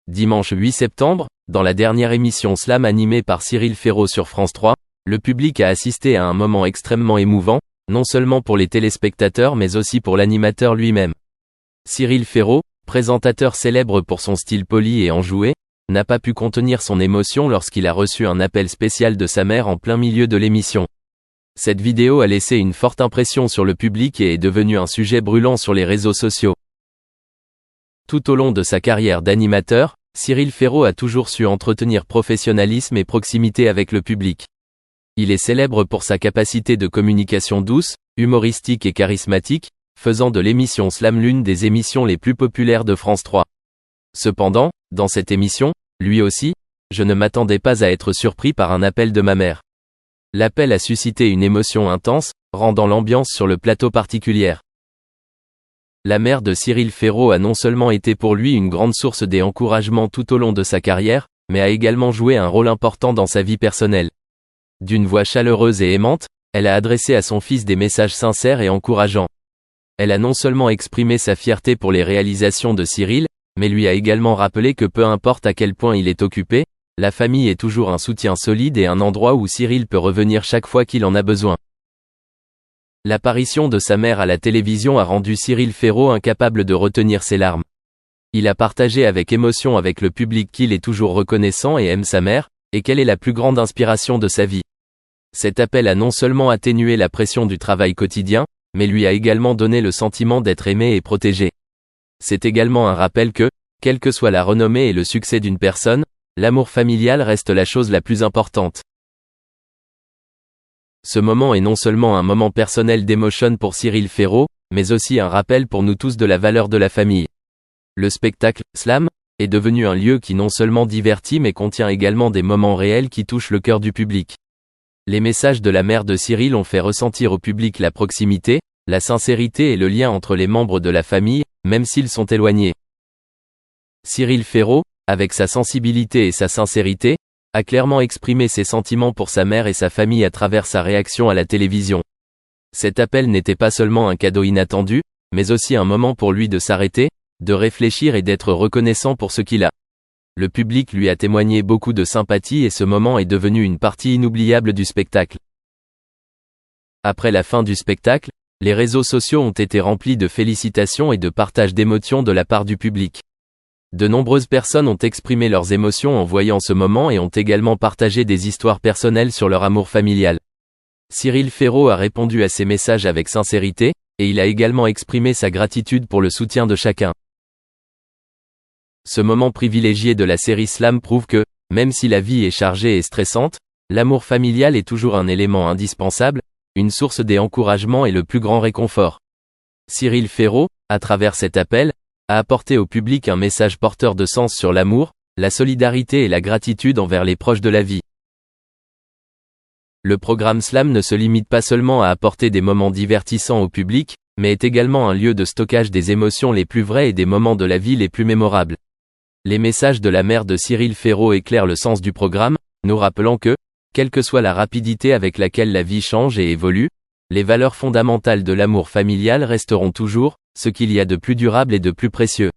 Dimanche 8 septembre, dans la dernière émission Slam animée par Cyril Ferraud sur France 3, le public a assisté à un moment extrêmement émouvant, non seulement pour les téléspectateurs mais aussi pour l'animateur lui-même. Cyril Ferraud, présentateur célèbre pour son style poli et enjoué, n'a pas pu contenir son émotion lorsqu'il a reçu un appel spécial de sa mère en plein milieu de l'émission. Cette vidéo a laissé une forte impression sur le public et est devenue un sujet brûlant sur les réseaux sociaux. Tout au long de sa carrière d'animateur, Cyril Ferraud a toujours su entretenir professionnalisme et proximité avec le public. Il est célèbre pour sa capacité de communication douce, humoristique et charismatique, faisant de l'émission Slam l'une des émissions les plus populaires de France 3. Cependant, dans cette émission, lui aussi, je ne m'attendais pas à être surpris par un appel de ma mère. L'appel a suscité une émotion intense, rendant l'ambiance sur le plateau particulière. La mère de Cyril Ferraud a non seulement été pour lui une grande source d'encouragement tout au long de sa carrière, mais a également joué un rôle important dans sa vie personnelle. D'une voix chaleureuse et aimante, elle a adressé à son fils des messages sincères et encourageants. Elle a non seulement exprimé sa fierté pour les réalisations de Cyril, mais lui a également rappelé que peu importe à quel point il est occupé, la famille est toujours un soutien solide et un endroit où Cyril peut revenir chaque fois qu'il en a besoin. L'apparition de sa mère à la télévision a rendu Cyril Ferraud incapable de retenir ses larmes. Il a partagé avec émotion avec le public qu'il est toujours reconnaissant et aime sa mère, et quelle est la plus grande inspiration de sa vie. Cet appel a non seulement atténué la pression du travail quotidien, mais lui a également donné le sentiment d'être aimé et protégé. C'est également un rappel que, quelle que soit la renommée et le succès d'une personne, l'amour familial reste la chose la plus importante. Ce moment est non seulement un moment personnel d'émotion pour Cyril Ferraud, mais aussi un rappel pour nous tous de la valeur de la famille. Le spectacle, Slam, est devenu un lieu qui non seulement divertit mais contient également des moments réels qui touchent le cœur du public. Les messages de la mère de Cyril ont fait ressentir au public la proximité, la sincérité et le lien entre les membres de la famille, même s'ils sont éloignés. Cyril Ferraud, avec sa sensibilité et sa sincérité, a clairement exprimé ses sentiments pour sa mère et sa famille à travers sa réaction à la télévision. Cet appel n'était pas seulement un cadeau inattendu, mais aussi un moment pour lui de s'arrêter, de réfléchir et d'être reconnaissant pour ce qu'il a. Le public lui a témoigné beaucoup de sympathie et ce moment est devenu une partie inoubliable du spectacle. Après la fin du spectacle, les réseaux sociaux ont été remplis de félicitations et de partage d'émotions de la part du public. De nombreuses personnes ont exprimé leurs émotions en voyant ce moment et ont également partagé des histoires personnelles sur leur amour familial. Cyril Ferraud a répondu à ces messages avec sincérité, et il a également exprimé sa gratitude pour le soutien de chacun. Ce moment privilégié de la série Slam prouve que, même si la vie est chargée et stressante, l'amour familial est toujours un élément indispensable, une source d'encouragement et le plus grand réconfort. Cyril Ferraud, à travers cet appel, a apporté au public un message porteur de sens sur l'amour, la solidarité et la gratitude envers les proches de la vie. Le programme Slam ne se limite pas seulement à apporter des moments divertissants au public, mais est également un lieu de stockage des émotions les plus vraies et des moments de la vie les plus mémorables. Les messages de la mère de Cyril Ferraud éclairent le sens du programme, nous rappelant que, quelle que soit la rapidité avec laquelle la vie change et évolue, les valeurs fondamentales de l'amour familial resteront toujours, ce qu'il y a de plus durable et de plus précieux.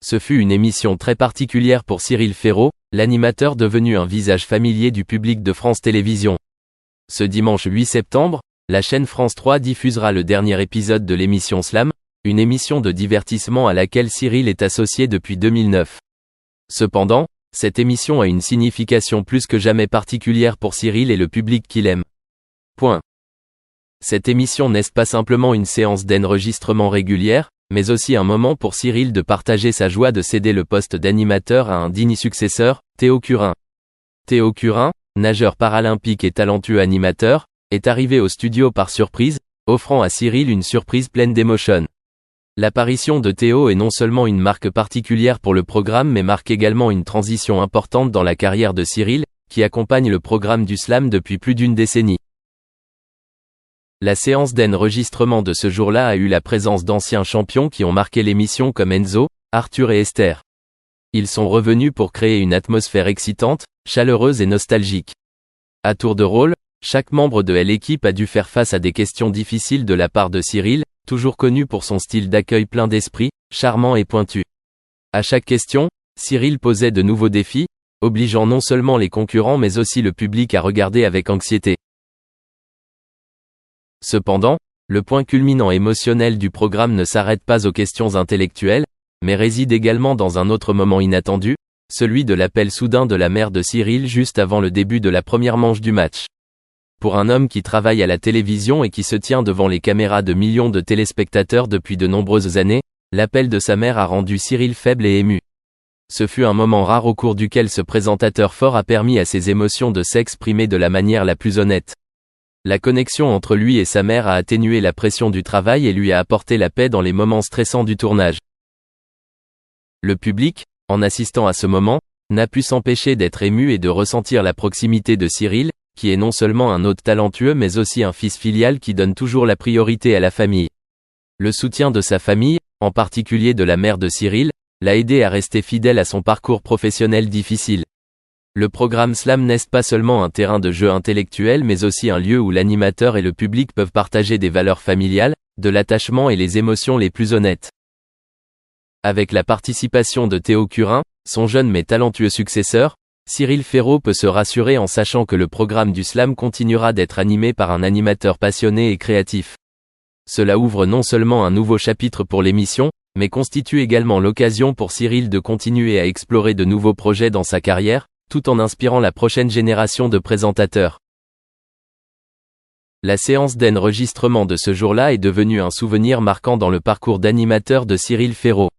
Ce fut une émission très particulière pour Cyril Ferraud, l'animateur devenu un visage familier du public de France Télévisions. Ce dimanche 8 septembre, la chaîne France 3 diffusera le dernier épisode de l'émission Slam, une émission de divertissement à laquelle Cyril est associé depuis 2009. Cependant, cette émission a une signification plus que jamais particulière pour Cyril et le public qu'il aime. Cette émission n'est pas simplement une séance d'enregistrement régulière, mais aussi un moment pour Cyril de partager sa joie de céder le poste d'animateur à un digne successeur, Théo Curin. Théo Curin, nageur paralympique et talentueux animateur, est arrivé au studio par surprise, offrant à Cyril une surprise pleine d'émotion. L'apparition de Théo est non seulement une marque particulière pour le programme mais marque également une transition importante dans la carrière de Cyril, qui accompagne le programme du Slam depuis plus d'une décennie. La séance d'enregistrement de ce jour-là a eu la présence d'anciens champions qui ont marqué l'émission comme Enzo, Arthur et Esther. Ils sont revenus pour créer une atmosphère excitante, chaleureuse et nostalgique. À tour de rôle, chaque membre de l'équipe a dû faire face à des questions difficiles de la part de Cyril, toujours connu pour son style d'accueil plein d'esprit, charmant et pointu. À chaque question, Cyril posait de nouveaux défis, obligeant non seulement les concurrents mais aussi le public à regarder avec anxiété. Cependant, le point culminant émotionnel du programme ne s'arrête pas aux questions intellectuelles, mais réside également dans un autre moment inattendu, celui de l'appel soudain de la mère de Cyril juste avant le début de la première manche du match. Pour un homme qui travaille à la télévision et qui se tient devant les caméras de millions de téléspectateurs depuis de nombreuses années, l'appel de sa mère a rendu Cyril faible et ému. Ce fut un moment rare au cours duquel ce présentateur fort a permis à ses émotions de s'exprimer de la manière la plus honnête. La connexion entre lui et sa mère a atténué la pression du travail et lui a apporté la paix dans les moments stressants du tournage. Le public, en assistant à ce moment, n'a pu s'empêcher d'être ému et de ressentir la proximité de Cyril, qui est non seulement un hôte talentueux mais aussi un fils filial qui donne toujours la priorité à la famille. Le soutien de sa famille, en particulier de la mère de Cyril, l'a aidé à rester fidèle à son parcours professionnel difficile. Le programme Slam n'est pas seulement un terrain de jeu intellectuel mais aussi un lieu où l'animateur et le public peuvent partager des valeurs familiales, de l'attachement et les émotions les plus honnêtes. Avec la participation de Théo Curin, son jeune mais talentueux successeur, Cyril Ferraud peut se rassurer en sachant que le programme du Slam continuera d'être animé par un animateur passionné et créatif. Cela ouvre non seulement un nouveau chapitre pour l'émission, mais constitue également l'occasion pour Cyril de continuer à explorer de nouveaux projets dans sa carrière, tout en inspirant la prochaine génération de présentateurs. La séance d'enregistrement de ce jour-là est devenue un souvenir marquant dans le parcours d'animateur de Cyril Ferraud.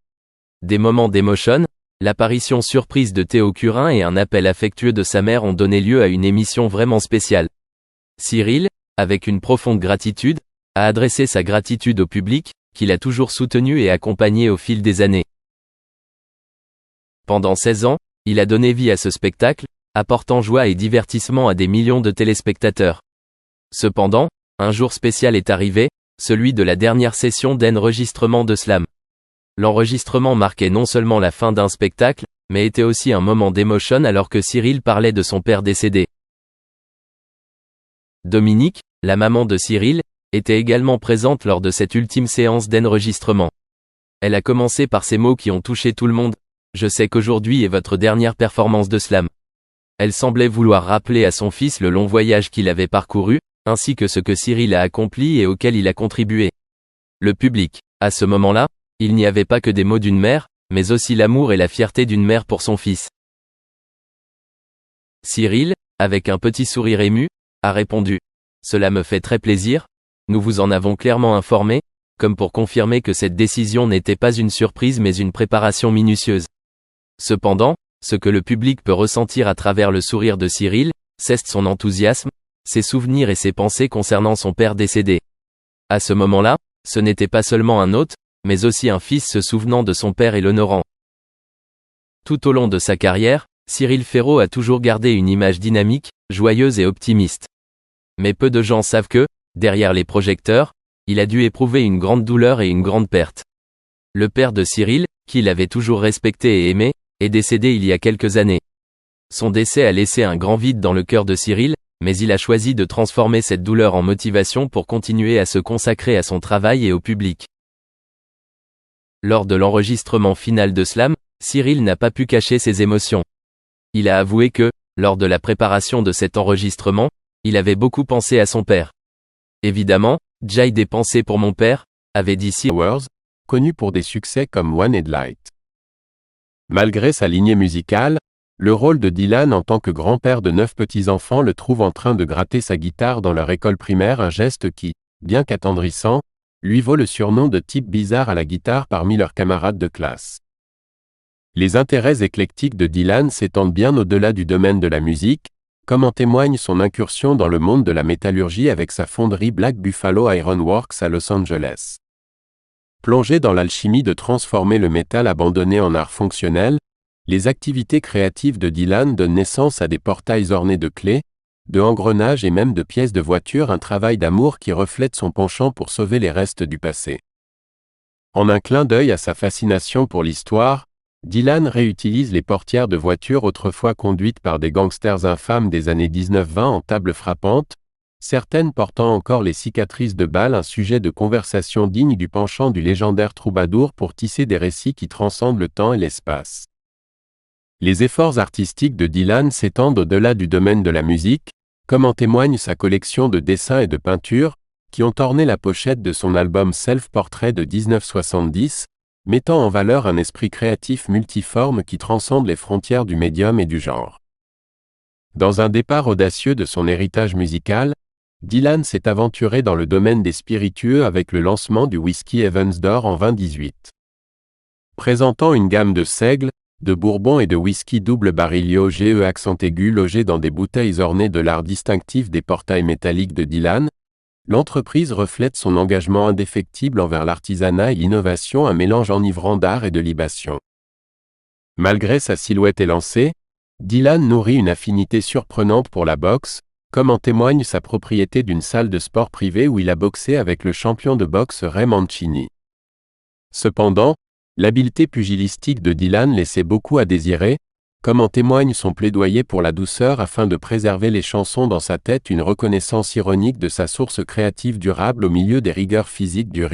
Des moments d'émotion, l'apparition surprise de Théo Curin et un appel affectueux de sa mère ont donné lieu à une émission vraiment spéciale. Cyril, avec une profonde gratitude, a adressé sa gratitude au public, qu'il a toujours soutenu et accompagné au fil des années. Pendant 16 ans, il a donné vie à ce spectacle, apportant joie et divertissement à des millions de téléspectateurs. Cependant, un jour spécial est arrivé, celui de la dernière session d'enregistrement de Slam. L'enregistrement marquait non seulement la fin d'un spectacle, mais était aussi un moment d'émotion alors que Cyril parlait de son père décédé. Dominique, la maman de Cyril, était également présente lors de cette ultime séance d'enregistrement. Elle a commencé par ces mots qui ont touché tout le monde. Je sais qu'aujourd'hui est votre dernière performance de Slam. Elle semblait vouloir rappeler à son fils le long voyage qu'il avait parcouru, ainsi que ce que Cyril a accompli et auquel il a contribué. Le public. À ce moment-là, il n'y avait pas que des mots d'une mère, mais aussi l'amour et la fierté d'une mère pour son fils. Cyril, avec un petit sourire ému, a répondu. Cela me fait très plaisir. Nous vous en avons clairement informé, comme pour confirmer que cette décision n'était pas une surprise mais une préparation minutieuse. Cependant, ce que le public peut ressentir à travers le sourire de Cyril, c'est son enthousiasme, ses souvenirs et ses pensées concernant son père décédé. À ce moment-là, ce n'était pas seulement un hôte, mais aussi un fils se souvenant de son père et l'honorant. Tout au long de sa carrière, Cyril Ferraud a toujours gardé une image dynamique, joyeuse et optimiste. Mais peu de gens savent que, derrière les projecteurs, il a dû éprouver une grande douleur et une grande perte. Le père de Cyril, qu'il avait toujours respecté et aimé, est décédé il y a quelques années. Son décès a laissé un grand vide dans le cœur de Cyril, mais il a choisi de transformer cette douleur en motivation pour continuer à se consacrer à son travail et au public. Lors de l'enregistrement final de Slam, Cyril n'a pas pu cacher ses émotions. Il a avoué que, lors de la préparation de cet enregistrement, il avait beaucoup pensé à son père. Évidemment, j'ai des pensées pour mon père, avait dit Cyril, connu pour des succès comme One Headlight. Malgré sa lignée musicale, le rôle de Dylan en tant que grand-père de 9 petits-enfants le trouve en train de gratter sa guitare dans leur école primaire, un geste qui, bien qu'attendrissant, lui vaut le surnom de type bizarre à la guitare parmi leurs camarades de classe. Les intérêts éclectiques de Dylan s'étendent bien au-delà du domaine de la musique, comme en témoigne son incursion dans le monde de la métallurgie avec sa fonderie Black Buffalo Iron Works à Los Angeles. Plongé dans l'alchimie de transformer le métal abandonné en art fonctionnel, les activités créatives de Dylan donnent naissance à des portails ornés de clés, de engrenages et même de pièces de voiture, un travail d'amour qui reflète son penchant pour sauver les restes du passé. En un clin d'œil à sa fascination pour l'histoire, Dylan réutilise les portières de voitures autrefois conduites par des gangsters infâmes des années 1920 en table frappante, certaines portant encore les cicatrices de balles, un sujet de conversation digne du penchant du légendaire troubadour pour tisser des récits qui transcendent le temps et l'espace. Les efforts artistiques de Dylan s'étendent au-delà du domaine de la musique, comme en témoigne sa collection de dessins et de peintures, qui ont orné la pochette de son album Self-Portrait de 1970, mettant en valeur un esprit créatif multiforme qui transcende les frontières du médium et du genre. Dans un départ audacieux de son héritage musical, Dylan s'est aventuré dans le domaine des spiritueux avec le lancement du whisky Evans d'Or en 2018. Présentant une gamme de seigles, de bourbon et de whisky double Barilio GE accent aigu logés dans des bouteilles ornées de l'art distinctif des portails métalliques de Dylan, l'entreprise reflète son engagement indéfectible envers l'artisanat et l'innovation, un mélange enivrant d'art et de libation. Malgré sa silhouette élancée, Dylan nourrit une affinité surprenante pour la boxe, comme en témoigne sa propriété d'une salle de sport privée où il a boxé avec le champion de boxe Ray Mancini. Cependant, l'habileté pugilistique de Dylan laissait beaucoup à désirer, comme en témoigne son plaidoyer pour la douceur afin de préserver les chansons dans sa tête, une reconnaissance ironique de sa source créative durable au milieu des rigueurs physiques du ring.